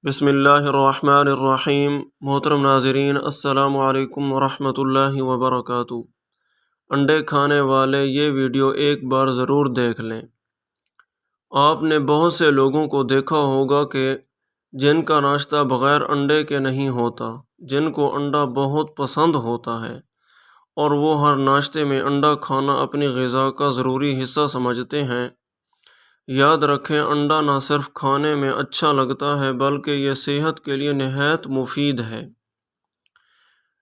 بسم اللہ الرحمن الرحیم۔ محترم ناظرین، السلام علیکم ورحمۃ اللہ وبرکاتہ۔ انڈے کھانے والے یہ ویڈیو ایک بار ضرور دیکھ لیں۔ آپ نے بہت سے لوگوں کو دیکھا ہوگا کہ جن کا ناشتہ بغیر انڈے کے نہیں ہوتا، جن کو انڈا بہت پسند ہوتا ہے اور وہ ہر ناشتے میں انڈا کھانا اپنی غذا کا ضروری حصہ سمجھتے ہیں۔ یاد رکھیں، انڈا نہ صرف کھانے میں اچھا لگتا ہے بلکہ یہ صحت کے لیے نہایت مفید ہے۔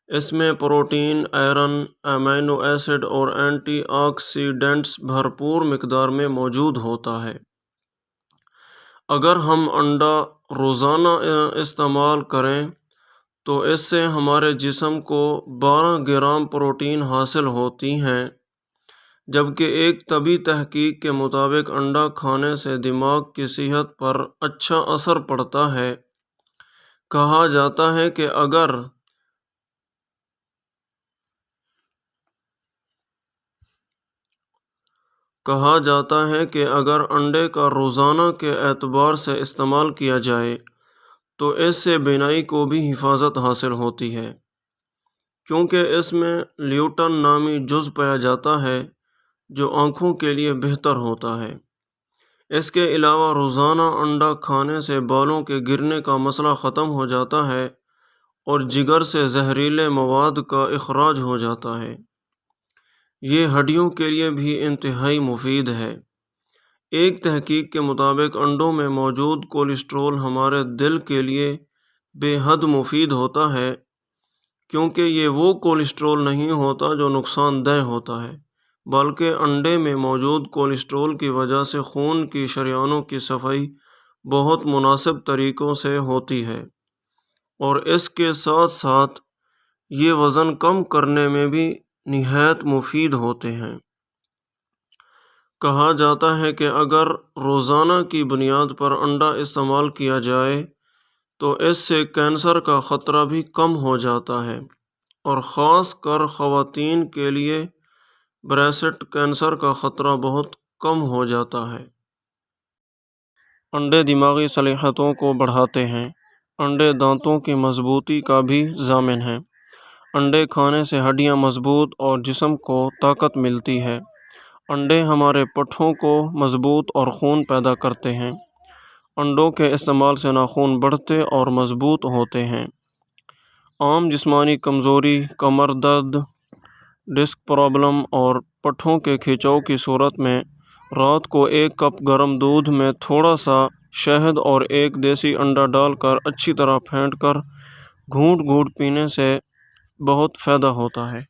اس میں پروٹین، آئرن، امینو ایسڈ اور اینٹی آکسیڈنٹس بھرپور مقدار میں موجود ہوتا ہے۔ اگر ہم انڈا روزانہ استعمال کریں تو اس سے ہمارے جسم کو 12 گرام پروٹین حاصل ہوتی ہیں، جبکہ ایک طبی تحقیق کے مطابق انڈا کھانے سے دماغ کی صحت پر اچھا اثر پڑتا ہے۔ کہا جاتا ہے کہ اگر انڈے کا روزانہ کے اعتبار سے استعمال کیا جائے تو اس سے بینائی کو بھی حفاظت حاصل ہوتی ہے، کیونکہ اس میں لیوٹن نامی جز پایا جاتا ہے جو آنکھوں کے لیے بہتر ہوتا ہے۔ اس کے علاوہ روزانہ انڈا کھانے سے بالوں کے گرنے کا مسئلہ ختم ہو جاتا ہے اور جگر سے زہریلے مواد کا اخراج ہو جاتا ہے۔ یہ ہڈیوں کے لیے بھی انتہائی مفید ہے۔ ایک تحقیق کے مطابق انڈوں میں موجود کولیسٹرول ہمارے دل کے لیے بے حد مفید ہوتا ہے، کیونکہ یہ وہ کولیسٹرول نہیں ہوتا جو نقصان دہ ہوتا ہے، بلکہ انڈے میں موجود کولیسٹرول کی وجہ سے خون کی شریانوں کی صفائی بہت مناسب طریقوں سے ہوتی ہے، اور اس کے ساتھ ساتھ یہ وزن کم کرنے میں بھی نہایت مفید ہوتے ہیں۔ کہا جاتا ہے کہ اگر روزانہ کی بنیاد پر انڈا استعمال کیا جائے تو اس سے کینسر کا خطرہ بھی کم ہو جاتا ہے، اور خاص کر خواتین کے لیے بریسٹ کینسر کا خطرہ بہت کم ہو جاتا ہے۔ انڈے دماغی صلاحیتوں کو بڑھاتے ہیں۔ انڈے دانتوں کی مضبوطی کا بھی ضامن ہیں۔ انڈے کھانے سے ہڈیاں مضبوط اور جسم کو طاقت ملتی ہے۔ انڈے ہمارے پٹھوں کو مضبوط اور خون پیدا کرتے ہیں۔ انڈوں کے استعمال سے ناخن بڑھتے اور مضبوط ہوتے ہیں۔ عام جسمانی کمزوری، کمر درد، ڈسک پرابلم اور پٹھوں کے کھنچاؤ کی صورت میں رات کو 1 کپ گرم دودھ میں تھوڑا سا شہد اور 1 دیسی انڈا ڈال کر اچھی طرح پھینٹ کر گھونٹ گھونٹ پینے سے بہت فائدہ ہوتا ہے۔